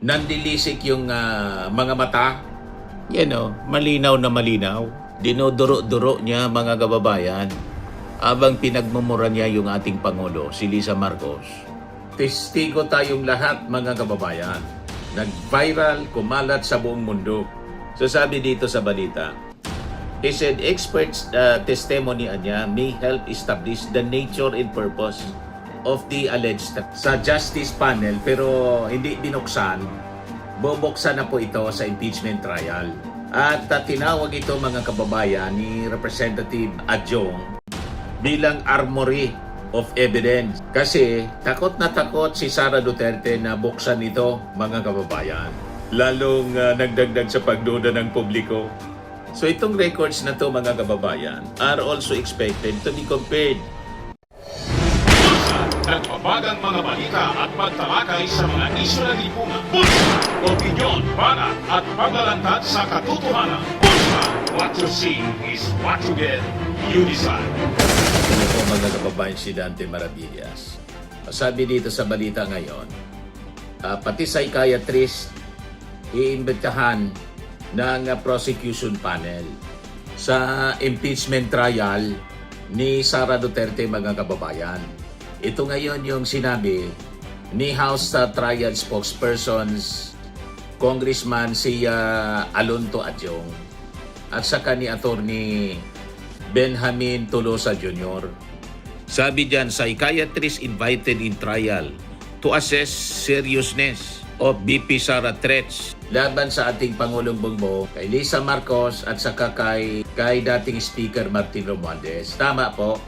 Nandilisik yung mga mata. Yan o, malinaw na malinaw. Dinoduro-duro niya mga kababayan habang pinagmumura niya yung ating Pangulo, si Lisa Marcos. Testigo tayong lahat mga kababayan. Nag-viral, kumalat sa buong mundo. So sabi dito sa balita, he said experts testimony niya may help establish the nature and purpose of the alleged sa justice panel, pero hindi binuksan. Bubuksan na po ito sa impeachment trial. At tinawag ito mga kababayan ni Representative Adjong bilang armory of evidence. Kasi takot na takot si Sara Duterte na buksan ito mga kababayan. Lalong nagdagdag sa pagduda ng publiko. So itong records na to mga kababayan are also expected to be compared. Nagbabagang mga balita at pagtalakay sa mga isyu ng lipunan. Bulsa! Opinyon, banat at paglalantad sa katotohanan. Bulsa! What you see is what you get. You decide. Ano po mga kababayan, si Dante Maravillas. Sabi dito sa balita ngayon, pati psychiatrist iimbitahan ng prosecution panel sa impeachment trial ni Sara Duterte mga kababayan. Ito ngayon yung sinabi ni House Trial Spokespersons Congressman si Alonto Adjong at saka ni Attorney Benjamin Tolosa Jr. Sabi diyan, psychiatrist invited in trial to assess seriousness of BP Sara threats laban sa ating Pangulong Bongbong, kay Lisa Marcos at saka kay dating Speaker Martin Romualdez. Tama po.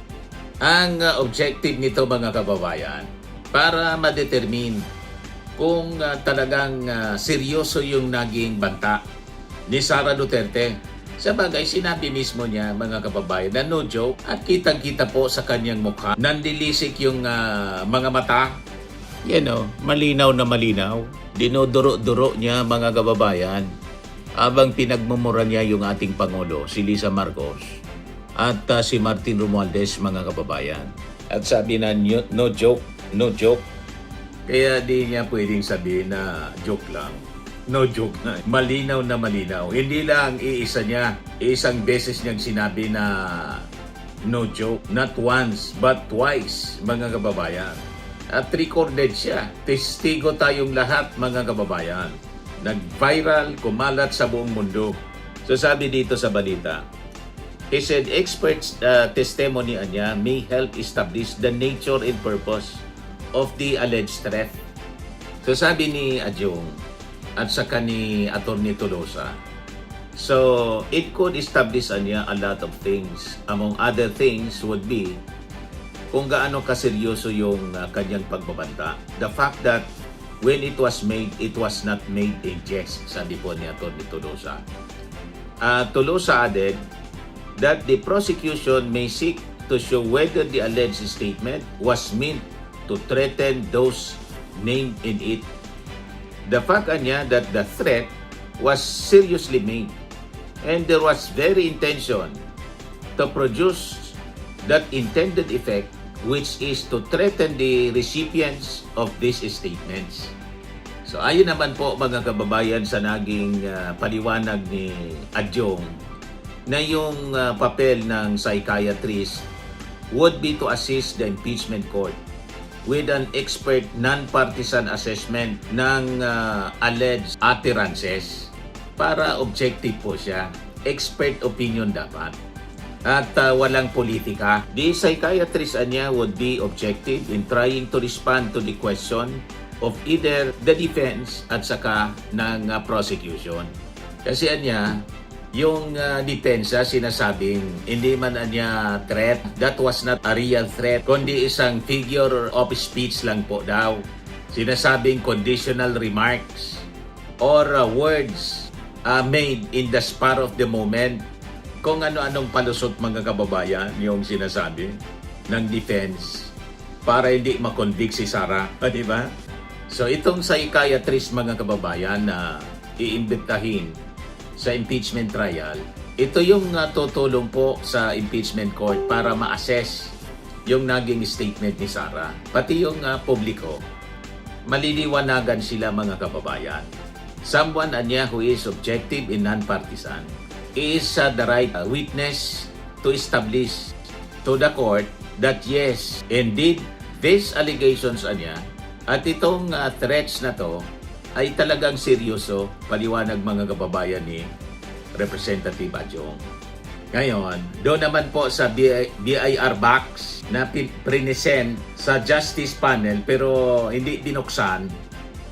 Ang objective nito mga kababayan, para ma-determine kung talagang seryoso yung naging banta ni Sara Duterte. Sa bagay, sinabi mismo niya mga kababayan na no joke at kitang-kita po sa kanyang mukha. Nandilisik yung mga mata. Yan o, malinaw na malinaw. Dinoduro-duro niya mga kababayan habang pinagmumura niya yung ating Pangulo, si Lisa Marcos at si Martin Romualdez mga kababayan. At sabi na no joke, no joke. Kaya di niya pwedeng sabihin na joke lang. No joke na. Malinaw na malinaw. Hindi lang iisa niya. Isang beses niyang sinabi na no joke. Not once, but twice mga kababayan. At recorded siya. Testigo tayong lahat mga kababayan. Nag-viral, kumalat sa buong mundo. So sabi dito sa balita, he said experts testimony niya may help establish the nature and purpose of the alleged threat. So sabi ni Adjong at saka ni Attorney Tolosa, so it could establish niya a lot of things. Among other things would be kung gaano kaseryoso yung kanyang pagbabanta. The fact that when it was made, it was not made in jest, sabi po ni Attorney Tolosa. Tolosa added that the prosecution may seek to show whether the alleged statement was meant to threaten those named in it. The fact niya that the threat was seriously made and there was very intention to produce that intended effect, which is to threaten the recipients of these statements. So ayon naman po mga kababayan sa naging paliwanag ni Adjong, na yung papel ng psychiatrist would be to assist the impeachment court with an expert non-partisan assessment ng alleged utterances para objective po siya. Expert opinion dapat. At walang politika. The psychiatrist niya would be objective in trying to respond to the question of either the defense at saka ng prosecution. Kasi niya, yung depensa sinasabing hindi man niya threat, that was not a real threat, kundi isang figure of speech lang po daw. Sinasabing conditional remarks or words made in the spur of the moment. Kung ano-anong palusot mga kababayan yung sinasabi ng defense para hindi makonvict si Sara, di ba? So itong psychiatrist mga kababayan na iimbitahin sa impeachment trial, ito yung tutulong po sa impeachment court para ma-assess yung naging statement ni Sara. Pati yung publiko maliliwanagan sila mga kababayan. Someone anya who is objective and non-partisan is the right witness to establish to the court that yes, indeed, these allegations anya at itong threats na to ay talagang seryoso, paliwanag mga kababayan ni Representative Adjong. Ngayon, doon naman po sa BIR box na present sa Justice Panel pero hindi binuksan,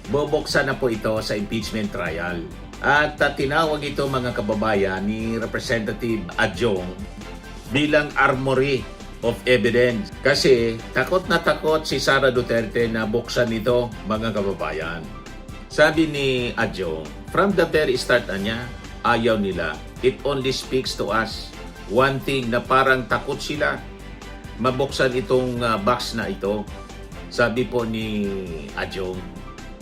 bubuksan na po ito sa impeachment trial. At tinawag ito mga kababayan ni Representative Adjong bilang armory of evidence. Kasi takot na takot si Sara Duterte na buksan ito mga kababayan. Sabi ni Adjong, from the very start niya, ayaw nila. It only speaks to us one thing na parang takot sila mabuksan itong box na ito. Sabi po ni Adjong,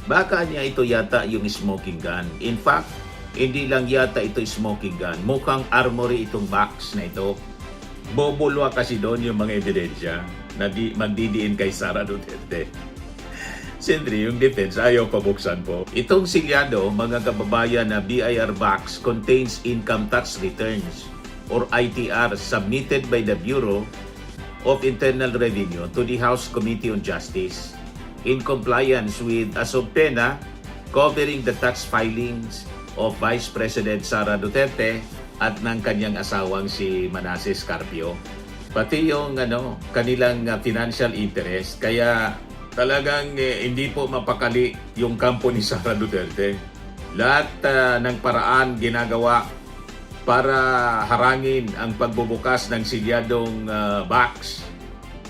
baka niya ito yata yung smoking gun. In fact, hindi lang yata ito smoking gun. Mukhang armory itong box na ito. Bobulwa kasi doon yung mga ebidensya na magdidiin kay Sara Duterte. Siyempre, yung defense ayaw pabuksan po. Itong silyado, mga kababayan, na BIR box contains income tax returns or ITR submitted by the Bureau of Internal Revenue to the House Committee on Justice in compliance with a subpoena covering the tax filings of Vice President Sara Duterte at ng kanyang asawang si Manasseh Carpio. Pati yung kanilang financial interest. Kaya talagang hindi po mapakali yung kampo ni Sara Duterte. Lahat ng paraan ginagawa para harangin ang pagbubukas ng silyadong box.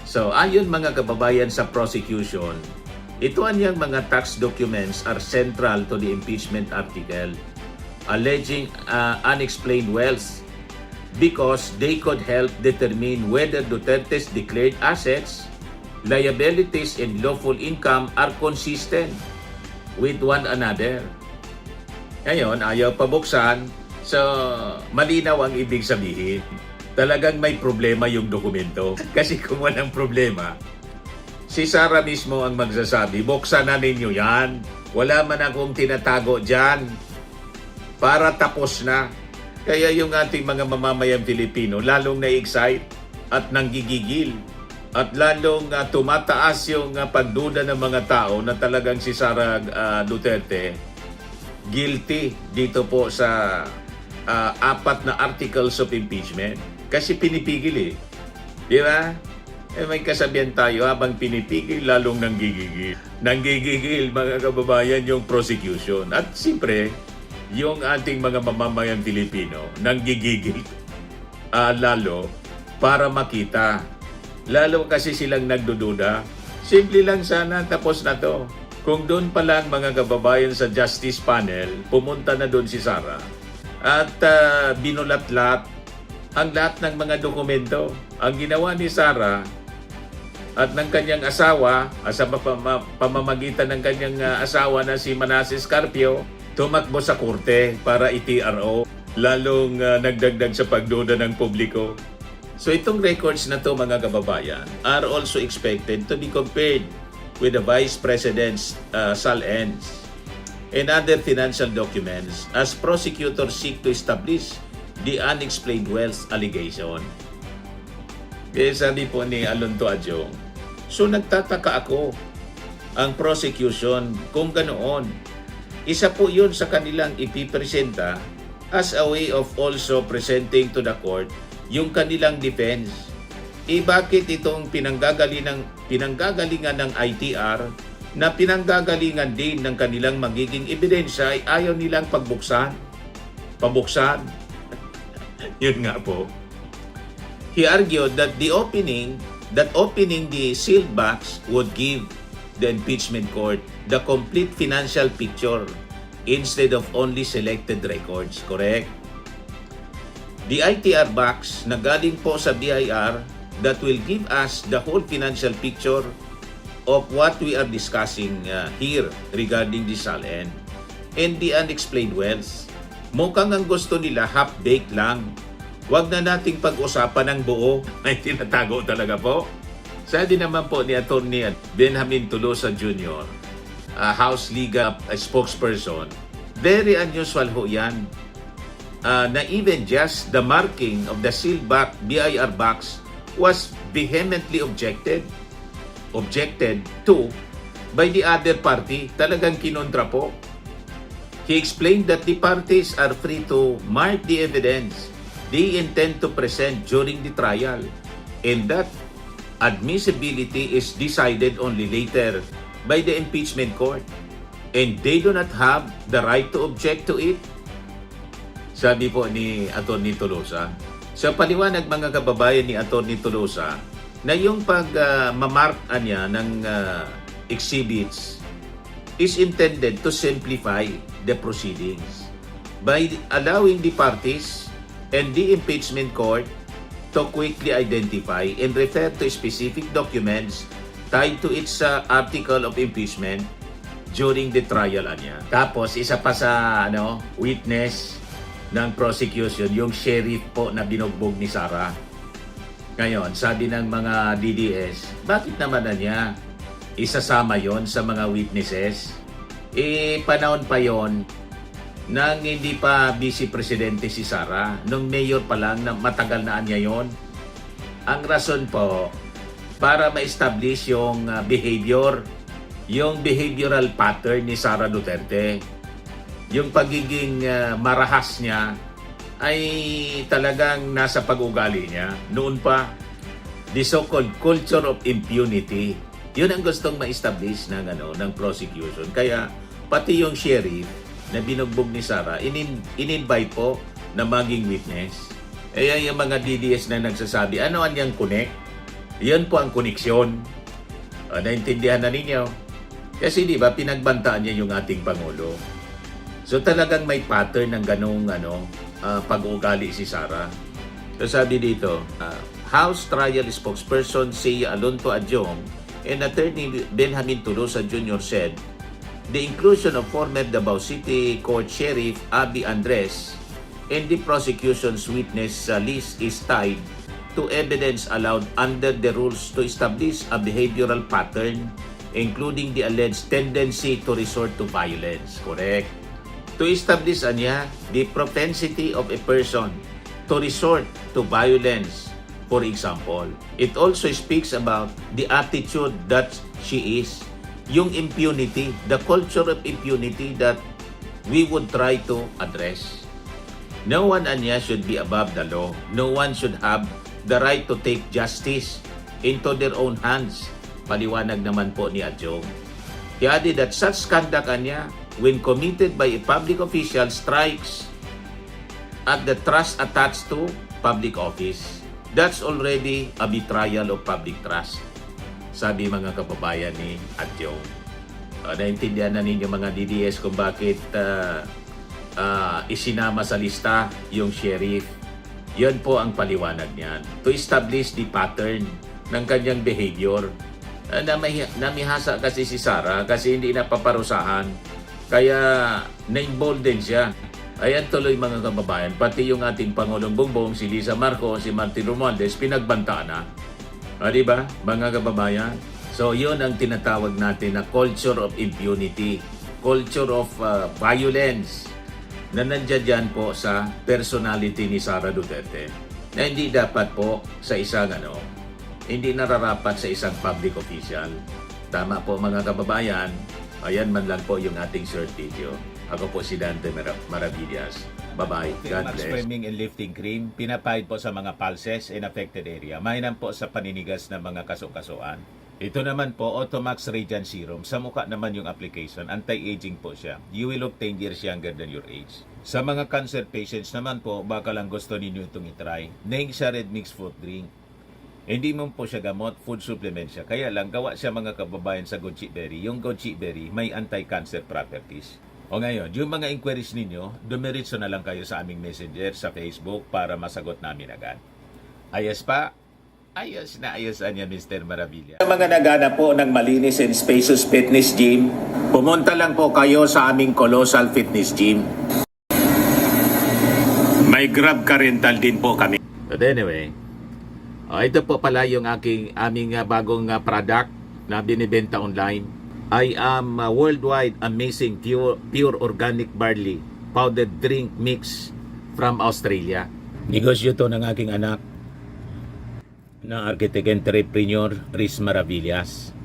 So ayon mga kababayan sa prosecution, ito anyang mga tax documents are central to the impeachment article alleging unexplained wealth because they could help determine whether Duterte's declared assets, liabilities, and lawful income are consistent with one another. Ngayon, ayaw pabuksan, so malinaw ang ibig sabihin. Talagang may problema yung dokumento. Kasi kung walang problema, si Sara mismo ang magsasabi, buksan na ninyo yan. Wala man akong tinatago dyan. Para tapos na. Kaya yung ating mga mamamayang Pilipino lalong na-excite at nanggigigil. At lalong tumataas yung pagduda ng mga tao na talagang si Sara Duterte guilty dito po sa 4 na articles of impeachment. Kasi pinipigil Di ba? May kasabihan tayo, habang pinipigil, lalong nanggigigil. Nanggigigil, mga kababayan, yung prosecution. At siyempre, yung ating mga mamamayang Pilipino, nanggigigil lalo para makita. Lalo kasi silang nagdududa. Simple lang sana, tapos na to. Kung doon pa lang mga kababayan sa Justice Panel, pumunta na doon si Sara at binulat-lat ang lahat ng mga dokumento. Ang ginawa ni Sara at ng kanyang asawa, sa pamamagitan ng kanyang asawa na si Manasseh Carpio, tumakbo sa korte para i-TRO, lalong nagdagdag sa pagduda ng publiko. So itong records na to mga kababayan are also expected to be compared with the Vice President's SALENS and other financial documents as prosecutors seek to establish the unexplained wealth allegation. Kaya sabi po ni Alonto Adjong, so nagtataka ako ang prosecution kung ganoon. Isa po yun sa kanilang ipipresenta as a way of also presenting to the court yung kanilang defense. Bakit itong pinanggagalingan ng ITR na pinanggagalingan din ng kanilang magiging ebidensya ay ayaw nilang pabuksan? Yun nga po. He argued that opening the sealed box would give the impeachment court the complete financial picture instead of only selected records. Correct? The ITR box na galing po sa BIR that will give us the whole financial picture of what we are discussing here regarding the SALN and the unexplained wealth. Mukhang ang gusto nila half-baked lang. Huwag na nating pag-usapan ng buo. Ay tinatago talaga po. Sabi naman po ni Atty. Benjamin Tolosa Jr., House Legal spokesperson, very unusual ho yan. Na even just the marking of the seal back BIR box was vehemently objected to by the other party. Talagang kinontra po. He explained that the parties are free to mark the evidence they intend to present during the trial, and that admissibility is decided only later by the impeachment court, and they do not have the right to object to it. Sabi po ni Atty. Tolosa. Sa paliwanag mga kababayan ni Atty. Tolosa, na yung pag-mamark niya ng exhibits is intended to simplify the proceedings by allowing the parties and the impeachment court to quickly identify and refer to specific documents tied to its article of impeachment during the trial niya. Tapos isa pa sa witness ng prosecution, yung sheriff po na binugbog ni Sara. Ngayon, sabi ng mga DDS, bakit naman na niya isasama yon sa mga witnesses? Panahon pa yon nang hindi pa vice presidente si Sara, nung mayor pa lang, na matagal na niya yon. Ang rason po, para ma-establish yung yung behavioral pattern ni Sara Duterte. Yung pagiging marahas niya ay talagang nasa pag-ugali niya. Noon pa, the so-called culture of impunity, yun ang gustong ma-establish ng prosecution. Kaya pati yung sheriff na binugbog ni Sara, in-invite po na maging witness. Kaya yung mga DDS na nagsasabi, ano ang yung connect? Yan po ang koneksyon. Naintindihan na ninyo? Kasi di ba, pinagbantaan niya yung ating Pangulo. So talagang may pattern ng ganong pag-uugali si Sara. So sabi dito, House Trial Spokesperson Sia Alonto Adjong and Attorney Benjamin Tolosa Jr. said, the inclusion of former Davao City Court Sheriff Abby Andres in the prosecution's witness list is tied to evidence allowed under the rules to establish a behavioral pattern, including the alleged tendency to resort to violence. Correct. To establish the propensity of a person to resort to violence, for example. It also speaks about the attitude that she is, yung impunity, the culture of impunity that we would try to address. No one should be above the law. No one should have the right to take justice into their own hands. Paliwanag naman po ni Adjong. He added that such conduct when committed by a public official strikes at the trust attached to public office. That's already a betrayal of public trust. Sabi mga kababayan ni Adjong. Naintindihan na ninyo mga DDS kung bakit isinama sa lista yung sheriff. Yan po ang paliwanag niyan. To establish the pattern ng kanyang behavior. Namihasa kasi si Sara kasi hindi napaparusahan. Kaya na-embolden siya. Ayan tuloy mga kababayan, pati yung ating Pangulong Bongbong, si Lisa Marcos, si Martin Romualdez, pinagbantaan na. Diba, mga kababayan? So, yun ang tinatawag natin na culture of impunity, culture of violence, na nandiyan dyan po sa personality ni Sara Duterte, na hindi dapat po sa isang hindi nararapat sa isang public official. Tama po mga kababayan, ayan man lang po yung ating short video. Ako po si Dante Maravillas. Bye-bye. God bless. Swimming and lifting cream, pinapahid po sa mga pulses in affected area. Mainam po sa paninigas ng mga kaso-kasuan. Ito naman po, Automax Radiant Serum. Sa mukha naman yung application. Anti-aging po siya. You will look 10 years younger than your age. Sa mga cancer patients naman po, baka lang gusto ninyo itong itry. Neng siya red mixed fruit drink. Hindi mo po siya gamot, food supplement siya. Kaya lang, gawa siya mga kababayan sa goji berry. Yung goji berry may anti-cancer properties. O ngayon, yung mga inquiries ninyo, dumiritso na lang kayo sa aming messenger sa Facebook para masagot namin agad. Ayos pa? Ayos na ayos niya, Mr. Maravilla. Sa mga nagana po ng malinis and spacious fitness gym, pumunta lang po kayo sa aming Colossal Fitness Gym. May Grab car rental din po kami. But anyway, ito po pala yung aming bagong product na binibenta online. I am worldwide amazing pure organic barley powdered drink mix from Australia. Negosyo to ng aking anak na architect entrepreneur Riz Maravillas.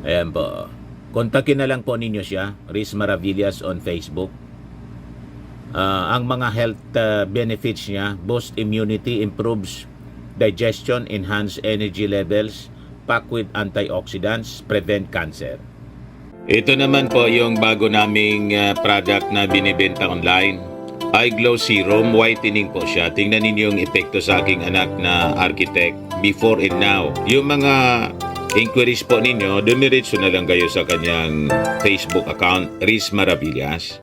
Ayan po. Kontakin na lang po ninyo siya, Riz Maravillas on Facebook. Ang mga health benefits niya, boost immunity, improves digestion, enhance energy levels, packed with antioxidants, prevent cancer. Ito naman po yung bago naming product na binibenta online. Eye Glow Serum, whitening po siya. Tingnan ninyo yung epekto sa aking anak na architect before and now. Yung mga inquiries po ninyo, dumiretso na lang kayo sa kanyang Facebook account, Riz Maravillas.